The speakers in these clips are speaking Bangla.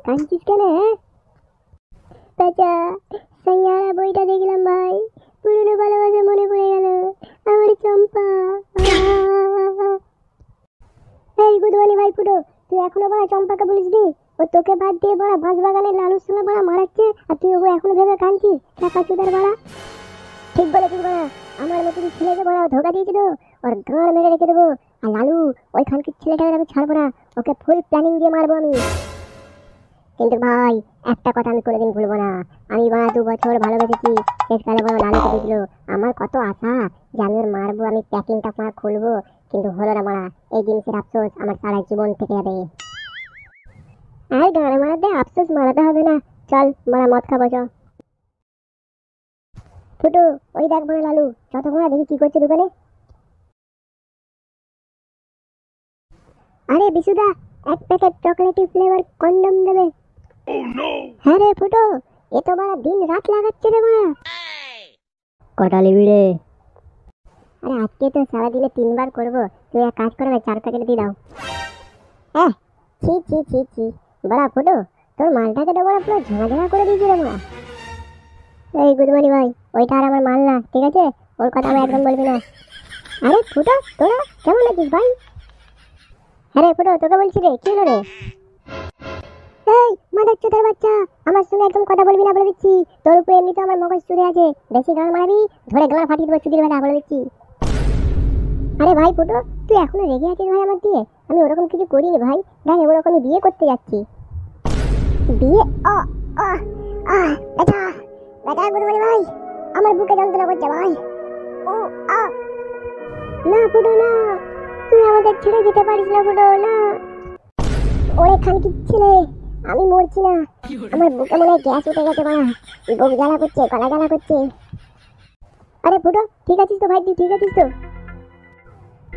কাঁদছিস কেন? পেঁচা সাইয়ারা বইটা দেখলাম ভাই, পুরনো ভালোবাসা মনে পড়ে গেল। আমার চম্পা। এই গুদমানি ভাই ফুটো, তুই এখনো বড়া চম্পাকে বলিসনি? ও তোকে বাদ দিয়ে বড়া বাঁশ বাগানে লালুর সঙ্গে বড়া মারাচ্ছে, আর তুই ওকে এখনো ভেবে কাঁদছিস? টাকা চুদার বড়া। ঠিক বলেছিস বড়া, আমার মতন ছেলেকে বড়া ধোকা দিয়েছি তো, ওর গাঁড় মেরে রেখে দেবো। আর লালু ওইখানকার ছেলেটাকে আমি ছাড়বো না, ওকে ফুল প্ল্যানিং দিয়ে মারবো আমি। কিন্তু ভাই একটা কথা আমি কোনোদিন ভুলবো না, আমি বড়া 2 বছর ভালোবেসেছি, শেষকালে বড় লালুকে দিয়েছিল। আমার কত আশা যে আমি ওর মারবো, আমি প্যাকিংটা মারা খুলবো, কিন্তু হলো না বড়া। এই জিনিসের আফসোস আমার সারা জীবন থেকে যাবে। আর গান মারাতে আফসোস মারাতে হবে না, চল বড়া মদ খাবো চ। ফুটু ওই দেখ বড়া লালু, যতক্ষণ দেখি কি করছে দোকানে। আরে বিশুদা, এক প্যাকেট চকলেটি ফ্লেভার কন্ডম দেবে। হ্যাঁ রে ফুটো, এ তো বড়া দিন রাত লাগাচ্ছে রে বড়া। কটা নিবি রে? আরে আজকে তো সারাদিনে 3 বার করবো, তুই এক কাজ করবে 4 প্যাকেট দিয়ে দাও। ছি ছি ছি ছি বড়া ফুটো, তোর মালটাকে তো বড়া পুরো ঝাঁঝাঁ করে দিয়েছি রে বড়া। এই গুদমানি ভাই, ওইটা আর আমার মাল না, ঠিক আছে? ওর কথা আমি একদম বলবি না। আরে ফুটো তোরা কেমন আছিস ভাই? হ্যাঁ রে ফুটো, তোকে বলছি রে, কি হলো রে? এই মাদার চোদার বাচ্চা, আমার সঙ্গে একদম কথা বলবি না বলে দিচ্ছি। তোর উপরে এমনিতে আমার মগজ চুরে আছে, বেশি গান মারাবি ধরে গান ফাটিয়ে দেবো চুদির বেলা বলে দিচ্ছি। আরে ভাই ফুটো, তুই এখনো রেগে আছিস ভাই আমার দিয়ে? আমি ওরকম কিছু করিনি ভাই, দেখ ওরকম আমি বিয়ে করতে যাচ্ছি। বিয়ে? বেটা বেটা গুরুমানি ভাই, আমার বুকে যন্ত্রণা করছে ভাই। না ফুটো না, তুই আমাদের ছেড়ে যেতে পারিস না ফুটো না। ওরে খানকি ছেলে, আমি মরছি না, আমার বুকে মনে হয় গ্যাস উঠে গেছে বড়া, বুক জ্বালা করছে, গলা জ্বালা করছে। আরে ফুটো ঠিক আছিস তো ভাই? তুই ঠিক আছিস তো?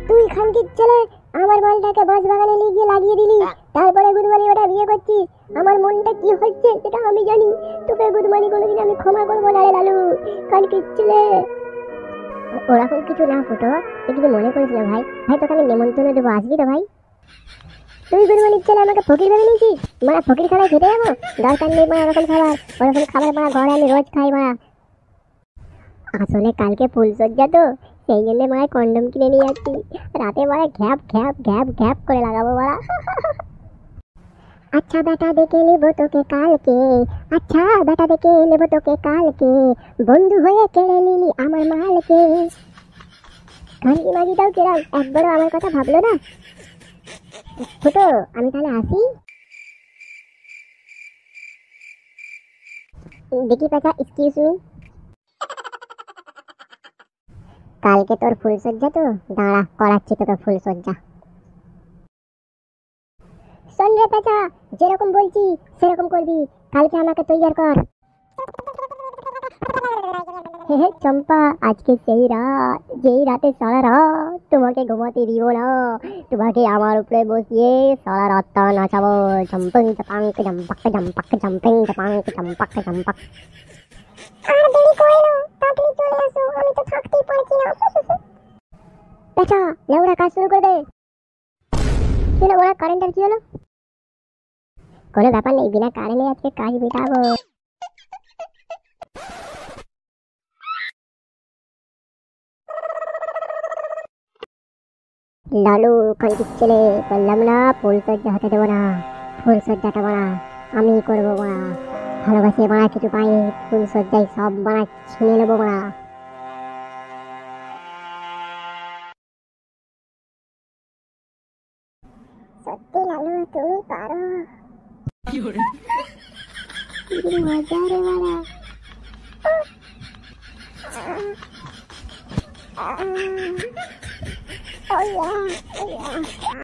তুই খানকি ছেলে, আমার মালটাকে বাঁশ বাগানে নিয়ে গিয়ে লাগিয়ে দিলি, তারপরে গুদমানি ওটা বিয়ে করছিস। আমার মনটা কি হচ্ছে সেটা আমি জানি, তোকে গুদমানি কোনোদিন আমি ক্ষমা করবো না রে লালু, খানকি ছেলে। ওরকম কিছু না ফুটো, তুই কিছু মনে করিস না ভাই। ভাই তোকে আমি নেমন্তন্ন দেবো, আসবি তো ভাই? তুই গুদমানির ছেলে আমাকে ফকির ভেবে নিয়েছিস? মানে ফকির খানায় খেতে যাবো? দরকার নেই মানে ওরকম খাবার, ওরকম খাবার মানে ঘরে আমি রোজ খাই মা। আসলে কালকে ফুলসজ্জা তো, সেই জন্য মায়ের কন্ডম কিনে নিয়ে যাচ্ছি, রাতে মারা ঘ্যাপ ঘ্যাপ ঘ্যাপ ঘ্যাপ করে লাগাবো মারা। আচ্ছা বেটা দেখে নেবো তোকে কালকে, আচ্ছা বেটা দেখে নেবো তোকে কালকে, বন্ধু হয়ে কেড়ে নিলি আমার মালকে। খানকি মাগিটাও কেরাম, একবারও আমার কথা ভাবলো না। ফুটো আমি তাহলে আসি। দেখি পেঁচা, এক্সকিউজ মি। কালকে তোর ফুলসজ্জা তো, দাঁড়া করাচ্ছি তোকে ফুলসজ্জা। শোন রে পেঁচা, যেরকম বলছি সেরকম করবি, কালকে আমাকে তৈয়ার কর। হে চম্পা, আজকে সেই রাত, যেই রাতে সারা রাত তোমাকে ঘুমাতে দিব না, তোমাকে আমার উপরে বসিয়ে সারা রাতটা নাচাবো। Jumping জপাঙ্ক জম্পাক জম্পাক jumping জপাঙ্ক জম্পাক জম্পাক। আর দেরি করো না, তাড়াতাড়ি চলে আসো, আমি তো থাকতেই পারছি না। পেঁচা লেউড়া কাজ শুরু করে দে। কি হলো ওরা, কারেন্টের কি হলো? কোনো ব্যাপার নেই, বিনা কারেন্টে আজকে কাজ মেটাবো। লালু খানকির ছেলে, বললাম না ফুলসজ্জা হতে দেবো না, ফুলসজ্জাটা বাড়া আমি করবো বাড়া। ভালোবাসে বাড়া কিছু পাইনি, ফুলসজ্জায় সব বাড়া ছিনে নেবো বাড়া। সত্যি লালু তুমি পারো, মজা রে বাড়া। Oh yeah, oh yeah.